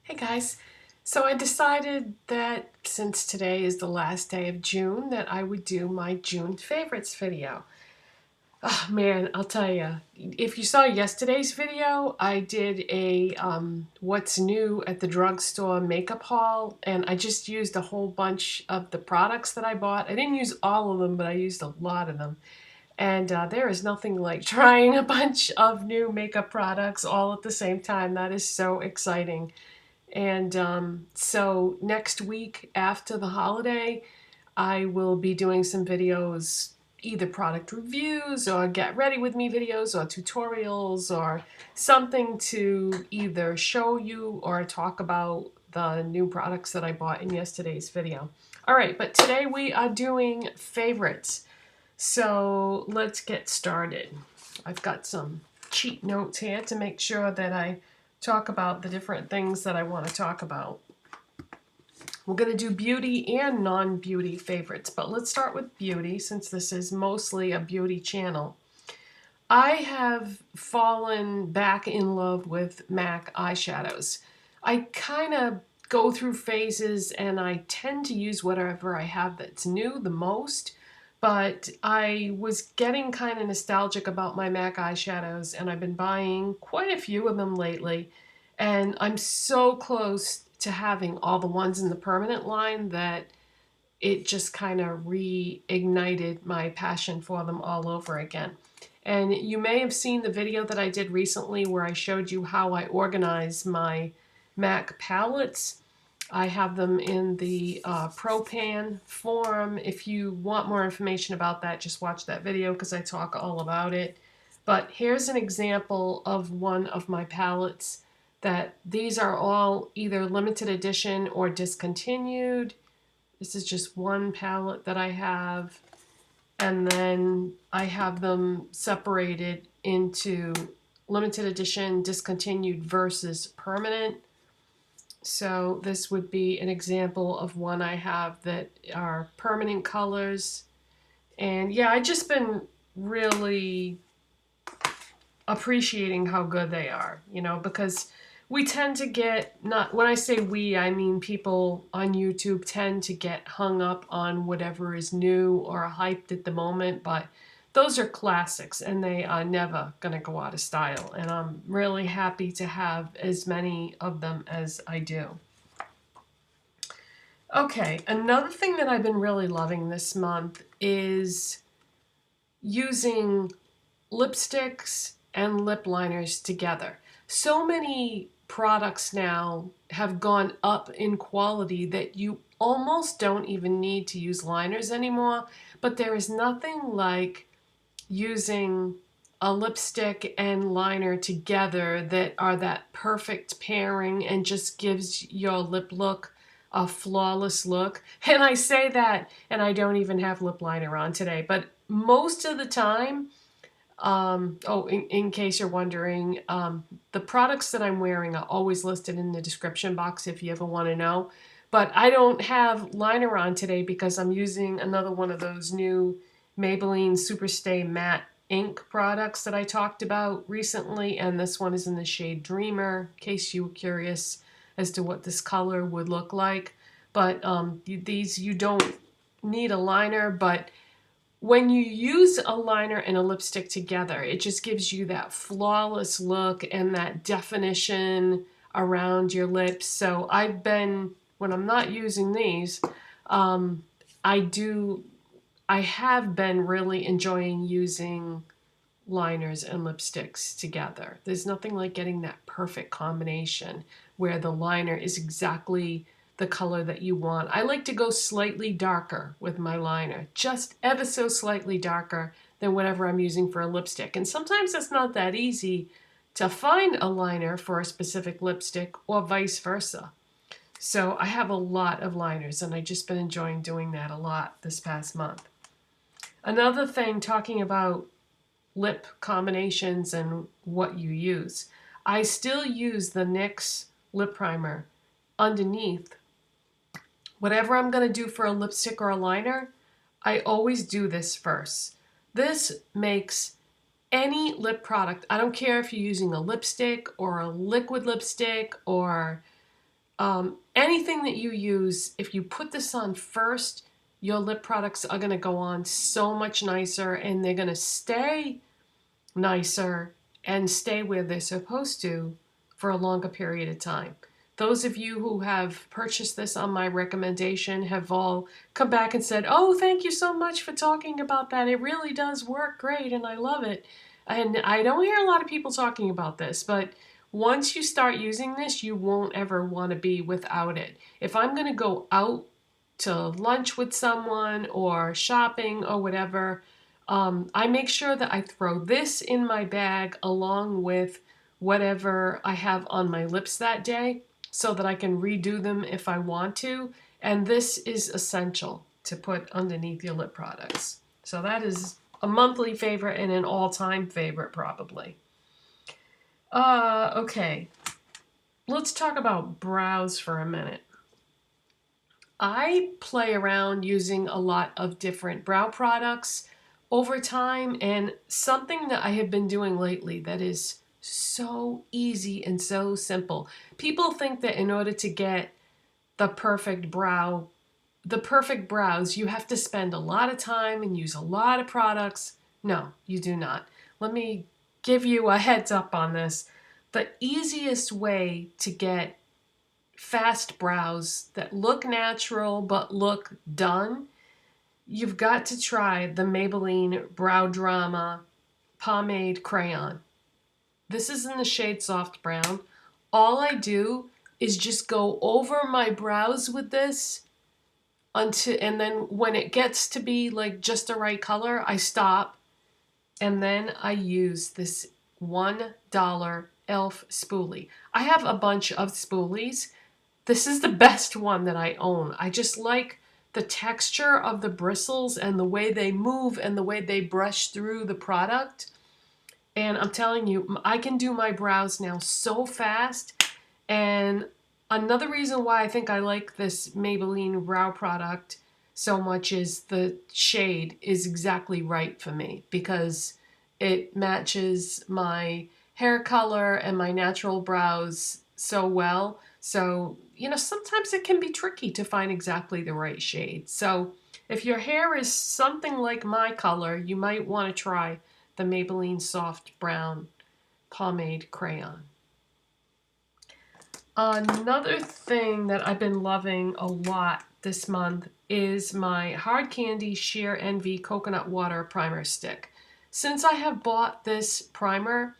Hey guys, so I decided that since today is the last day of June that I would do my June favorites video. Oh man, I'll tell you, if you saw yesterday's video, I did a what's new at the drugstore makeup haul, and I just used a whole bunch of the products that I bought. I didn't use all of them, but I used a lot of them. And there is nothing like trying a bunch of new makeup products all at the same time. That is so exciting. And so next week after the holiday, I will be doing some videos, either product reviews or get ready with me videos or tutorials or something to either show you or talk about the new products that I bought in yesterday's video. All right, but today we are doing favorites. So let's get started. I've got some cheat notes here to make sure that I talk about the different things that I want to talk about. We're going to do beauty and non-beauty favorites, but let's start with beauty since this is mostly a beauty channel. I have fallen back in love with MAC eyeshadows. I kind of go through phases and I tend to use whatever I have that's new the most, but I was getting kind of nostalgic about my MAC eyeshadows and I've been buying quite a few of them lately, and I'm so close to having all the ones in the permanent line that it just kind of reignited my passion for them all over again. And you may have seen the video that I did recently where I showed you how I organize my MAC palettes. I have them in the Pro Pan form. If you want more information about that, just watch that video because I talk all about it. But here's an example of one of my palettes that these are all either limited edition or discontinued. This is just one palette that I have, and then I have them separated into limited edition, discontinued versus permanent. So this would be an example of one I have that are permanent colors. And yeah, I've just been really appreciating how good they are, you know, because we tend to get, not when I say we, I mean people on YouTube tend to get hung up on whatever is new or hyped at the moment, but those are classics and they are never going to go out of style. And I'm really happy to have as many of them as I do. Okay, another thing that I've been really loving this month is using lipsticks and lip liners together. So many products now have gone up in quality that you almost don't even need to use liners anymore, but there is nothing like using a lipstick and liner together that are that perfect pairing and just gives your lip look a flawless look. And I say that and I don't even have lip liner on today, but most of the time, in case you're wondering, the products that I'm wearing are always listed in the description box if you ever want to know. But I don't have liner on today because I'm using another one of those new Maybelline SuperStay matte ink products that I talked about recently, and this one is in the shade Dreamer, in case you were curious as to what this color would look like. But these, you don't need a liner, but when you use a liner and a lipstick together, it just gives you that flawless look and that definition around your lips. So I've been, when I'm not using these, I have been really enjoying using liners and lipsticks together. There's nothing like getting that perfect combination where the liner is exactly the color that you want. I like to go slightly darker with my liner, just ever so slightly darker than whatever I'm using for a lipstick. And sometimes it's not that easy to find a liner for a specific lipstick or vice versa. So I have a lot of liners and I've just been enjoying doing that a lot this past month. Another thing, talking about lip combinations and what you use, I still use the NYX Lip Primer underneath. Whatever I'm going to do for a lipstick or a liner, I always do this first. This makes any lip product, I don't care if you're using a lipstick or a liquid lipstick or Anything that you use, if you put this on first, your lip products are going to go on so much nicer, and they're going to stay nicer and stay where they're supposed to for a longer period of time. Those of you who have purchased this on my recommendation have all come back and said, oh, thank you so much for talking about that. It really does work great and I love it. And I don't hear a lot of people talking about this, but once you start using this, you won't ever want to be without it. If I'm going to go out to lunch with someone or shopping or whatever, I make sure that I throw this in my bag along with whatever I have on my lips that day so that I can redo them if I want to. And this is essential to put underneath your lip products. So that is a monthly favorite and an all-time favorite probably. Okay, let's talk about brows for a minute. I play around using a lot of different brow products over time, and something that I have been doing lately that is so easy and so simple. People think that in order to get the perfect brows, you have to spend a lot of time and use a lot of products. No, you do not. Let me give you a heads up on this. The easiest way to get fast brows that look natural but look done, you've got to try the Maybelline Brow Drama Pomade Crayon. This is in the shade Soft Brown. All I do is just go over my brows with this and then when it gets to be like just the right color, I stop, and then I use this $1 e.l.f. spoolie. I have a bunch of spoolies. This is the best one that I own. I just like the texture of the bristles and the way they move and the way they brush through the product. And I'm telling you, I can do my brows now so fast. And another reason why I think I like this Maybelline brow product so much is the shade is exactly right for me because it matches my hair color and my natural brows so well. So, you know, sometimes it can be tricky to find exactly the right shade. So if your hair is something like my color, you might want to try the Maybelline Soft Brown Pomade Crayon. Another thing that I've been loving a lot this month is my Hard Candy Sheer Envy Coconut Water Primer Stick. Since I have bought this primer,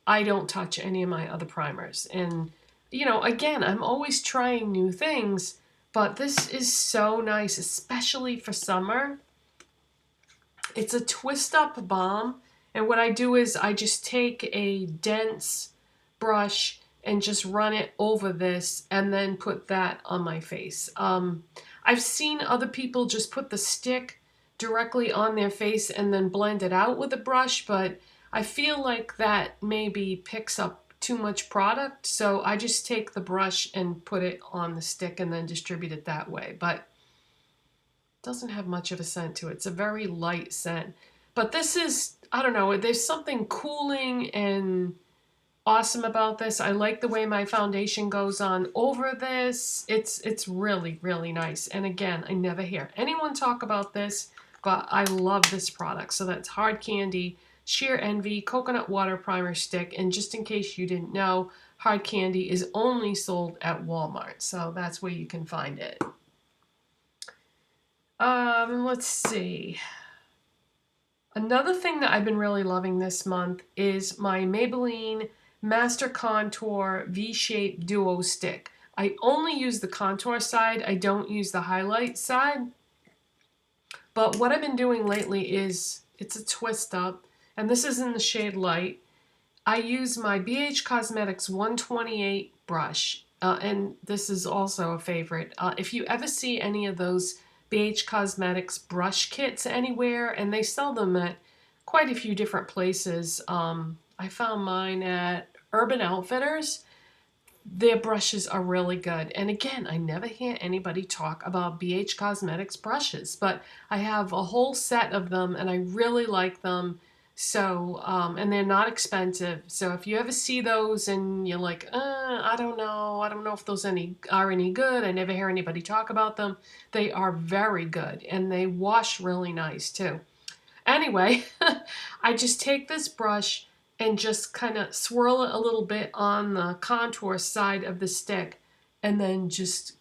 I don't touch any of my other primers. And, you know, again, I'm always trying new things, but this is so nice, especially for summer. It's a twist-up balm, and what I do is I just take a dense brush and just run it over this and then put that on my face. I've seen other people just put the stick directly on their face and then blend it out with a brush, but I feel like that maybe picks up too much product, so I just take the brush and put it on the stick and then distribute it that way. But it doesn't have much of a scent to it. It's a very light scent. But this is, I don't know, there's something cooling and awesome about this. I like the way my foundation goes on over this. It's really, really nice. And again, I never hear anyone talk about this, but I love this product. So that's Hard Candy Sheer Envy Coconut Water Primer Stick. And just in case you didn't know, Hard Candy is only sold at Walmart. So that's where you can find it. Let's see. Another thing that I've been really loving this month is my Maybelline Master Contour V-Shape Duo Stick. I only use the contour side. I don't use the highlight side. But what I've been doing lately is, it's a twist up, and this is in the shade Light. I use my BH Cosmetics 128 brush, and this is also a favorite. If you ever see any of those BH Cosmetics brush kits anywhere, and they sell them at quite a few different places. I found mine at Urban Outfitters. Their brushes are really good. And again, I never hear anybody talk about BH Cosmetics brushes, but I have a whole set of them and I really like them. So, and they're not expensive. So if you ever see those and you're like, I don't know if those are any good. I never hear anybody talk about them. They are very good and they wash really nice too. Anyway, I just take this brush and just kind of swirl it a little bit on the contour side of the stick and then just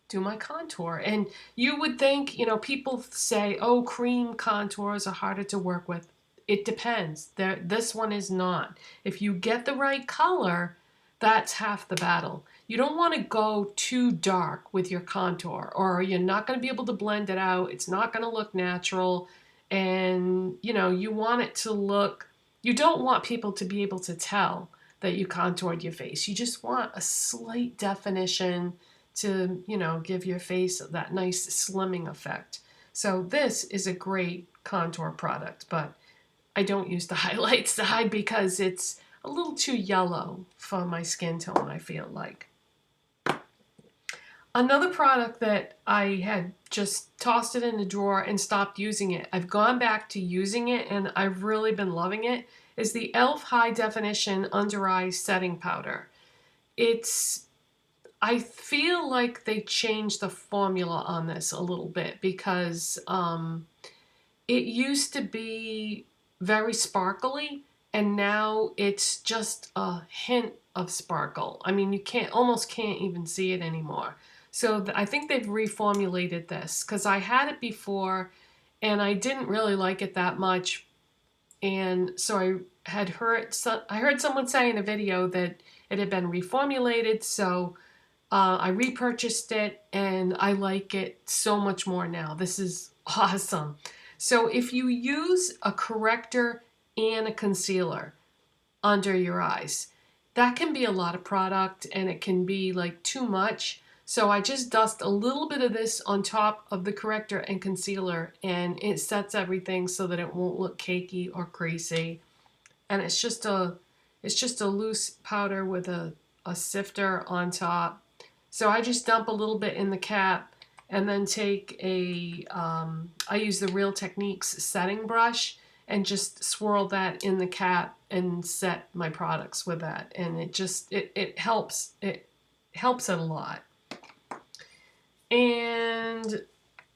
do my contour. And you would think, you know, people say, oh, cream contours are harder to work with. It depends. This one is not. If you get the right color, that's half the battle. You don't want to go too dark with your contour or you're not going to be able to blend it out. It's not going to look natural. And, you know, you want it to look, you don't want people to be able to tell that you contoured your face. You just want a slight definition to, you know, give your face that nice slimming effect. So this is a great contour product, but I don't use the highlight side because it's a little too yellow for my skin tone, I feel like. Another product that I had just tossed it in the drawer and stopped using it, I've gone back to using it and I've really been loving it, is the e.l.f. High Definition Under Eye Setting Powder. I feel like they changed the formula on this a little bit because it used to be very sparkly and now it's just a hint of sparkle. I mean, you almost can't even see it anymore. So I think they've reformulated this because I had it before and I didn't really like it that much. And so I heard someone say in a video that it had been reformulated. So I repurchased it and I like it so much more now. This is awesome. So if you use a corrector and a concealer under your eyes, that can be a lot of product and it can be like too much. So I just dust a little bit of this on top of the corrector and concealer and it sets everything so that it won't look cakey or creasy. And it's just a loose powder with a sifter on top. So I just dump a little bit in the cap and then take I use the Real Techniques setting brush and just swirl that in the cap and set my products with that. And it helps it a lot. And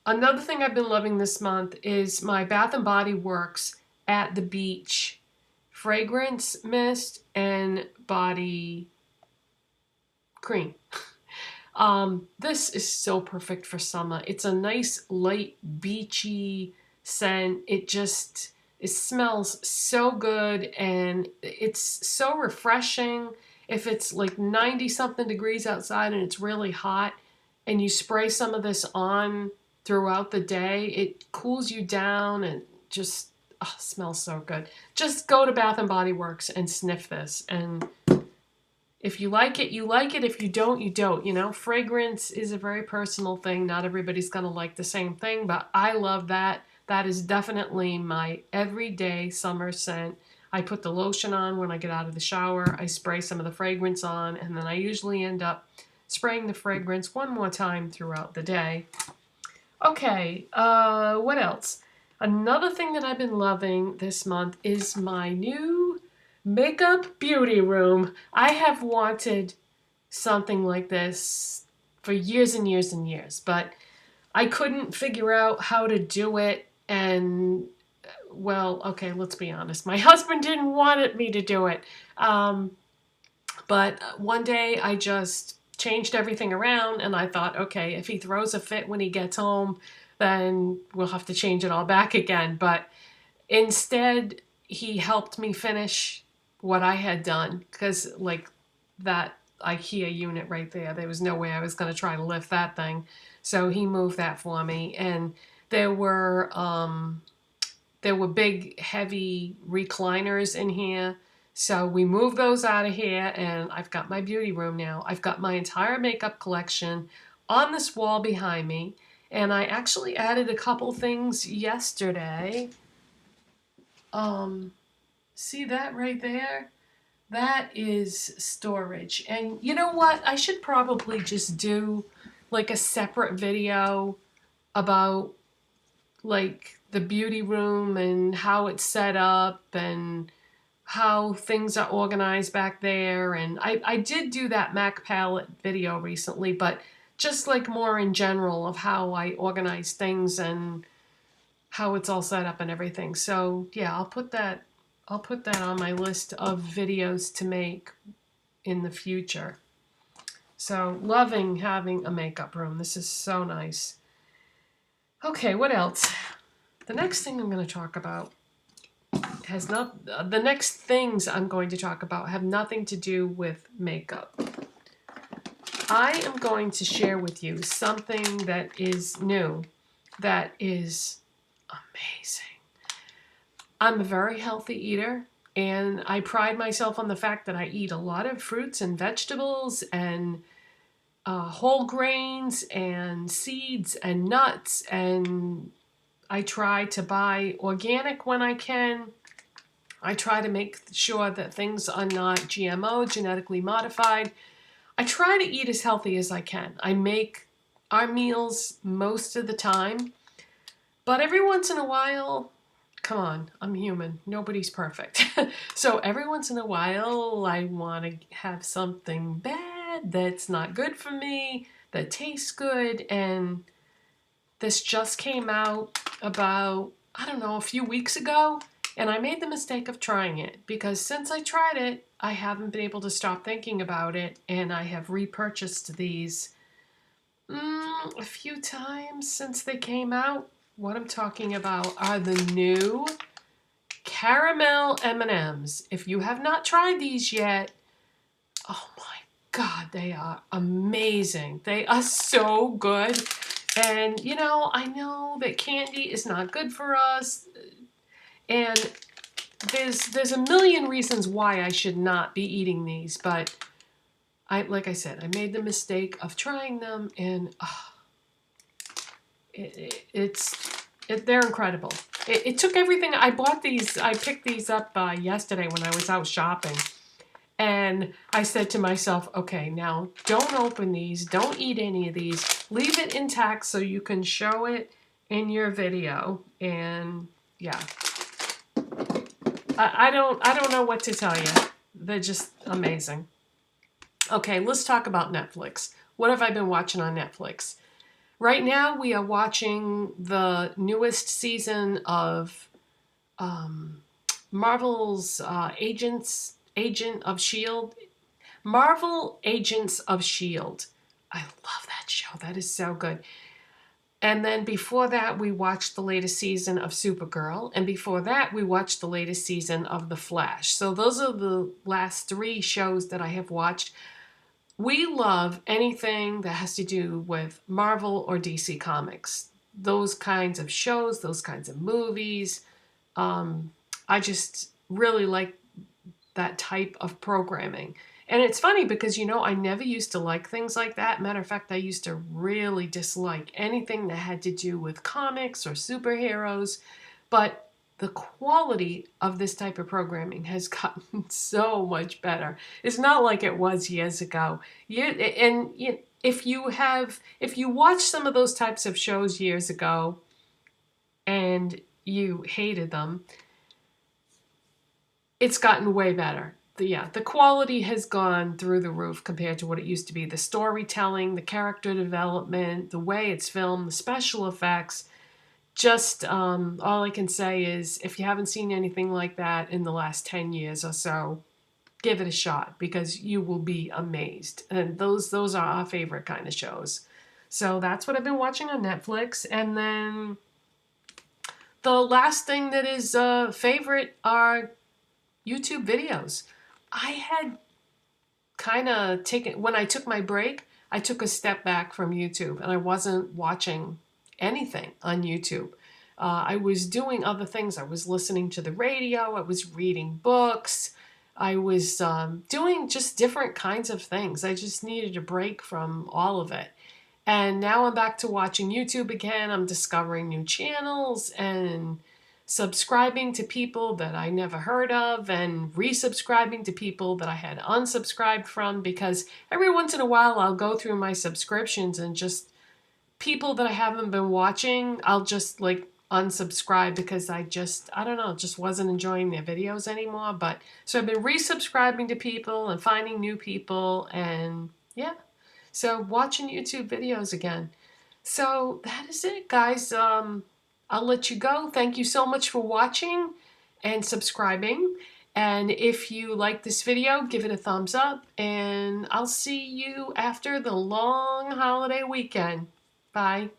another thing I've been loving this month is my Bath & Body Works At the Beach fragrance mist and body cream. This is so perfect for summer. It's a nice light beachy scent. It smells so good and it's so refreshing. If it's like 90 something degrees outside and it's really hot and you spray some of this on throughout the day, it cools you down and just smells so good. Just go to Bath & Body Works and sniff this, and if you like it, you like it. If you don't, you don't. You know, fragrance is a very personal thing. Not everybody's going to like the same thing, but I love that. That is definitely my everyday summer scent. I put the lotion on when I get out of the shower. I spray some of the fragrance on, and then I usually end up spraying the fragrance one more time throughout the day. Okay, what else? Another thing that I've been loving this month is my new makeup beauty room. I have wanted something like this for years and years and years, but I couldn't figure out how to do it. And well, okay, let's be honest. My husband didn't want me to do it. But one day I just changed everything around and I thought, okay, if he throws a fit when he gets home, then we'll have to change it all back again. But instead, he helped me finish what I had done because like that IKEA unit right there was no way I was going to try to lift that thing. So he moved that for me. And there were big, heavy recliners in here. So we moved those out of here and I've got my beauty room now. I've got my entire makeup collection on this wall behind me. And I actually added a couple things yesterday. See that right there? That is storage. And you know what? I should probably just do like a separate video about like the beauty room and how it's set up and how things are organized back there. And I did do that MAC palette video recently, but just like more in general of how I organize things and how it's all set up and everything. So yeah, I'll put that on my list of videos to make in the future. So loving having a makeup room. This is so nice. Okay, what else? The next thing I'm going to talk about the next things I'm going to talk about have nothing to do with makeup. I am going to share with you something that is new, that is amazing. I'm a very healthy eater, and I pride myself on the fact that I eat a lot of fruits and vegetables and whole grains and seeds and nuts, and I try to buy organic when I can. I try to make sure that things are not GMO, genetically modified. I try to eat as healthy as I can. I make our meals most of the time, but every once in a while, come on, I'm human. Nobody's perfect. So every once in a while, I want to have something bad that's not good for me, that tastes good, and this just came out about, I don't know, a few weeks ago. And I made the mistake of trying it because since I tried it, I haven't been able to stop thinking about it, and I have repurchased these a few times since they came out. What I'm talking about are the new caramel M&Ms. If you have not tried these yet, oh my God, they are amazing. They are so good. And you know, I know that candy is not good for us. And there's a million reasons why I should not be eating these, but like I said, I made the mistake of trying them, and they're incredible. It took everything. I bought these. I picked these up yesterday when I was out shopping, and I said to myself, okay, now don't open these, don't eat any of these, leave it intact so you can show it in your video. And yeah. I don't know what to tell you. They're just amazing. Okay, let's talk about Netflix. What have I been watching on Netflix? Right now we are watching the newest season of Marvel's Agent of S.H.I.E.L.D. Marvel Agents of S.H.I.E.L.D. I love that show. That is so good. And then before that, we watched the latest season of Supergirl. And before that, we watched the latest season of The Flash. So those are the last 3 shows that I have watched. We love anything that has to do with Marvel or DC Comics. Those kinds of shows, those kinds of movies. I just really like that type of programming. And it's funny because, you know, I never used to like things like that. Matter of fact, I used to really dislike anything that had to do with comics or superheroes. But the quality of this type of programming has gotten so much better. It's not like it was years ago. If you watch some of those types of shows years ago and you hated them, it's gotten way better. The quality has gone through the roof compared to what it used to be. The storytelling, the character development, the way it's filmed, the special effects. Just all I can say is if you haven't seen anything like that in the last 10 years or so, give it a shot because you will be amazed. And those are our favorite kind of shows. So that's what I've been watching on Netflix. And then the last thing that is favorite are YouTube videos. I had kind of when I took my break, I took a step back from YouTube and I wasn't watching anything on YouTube. I was doing other things. I was listening to the radio. I was reading books. I was doing just different kinds of things. I just needed a break from all of it. And now I'm back to watching YouTube again. I'm discovering new channels and subscribing to people that I never heard of and resubscribing to people that I had unsubscribed from, because every once in a while I'll go through my subscriptions and just people that I haven't been watching, I'll just like unsubscribed because I don't know, just wasn't enjoying their videos anymore. But so I've been resubscribing to people and finding new people, and yeah, so watching YouTube videos again. So that is it, guys. I'll let you go. Thank you so much for watching and subscribing. And if you like this video, give it a thumbs up. And I'll see you after the long holiday weekend. Bye.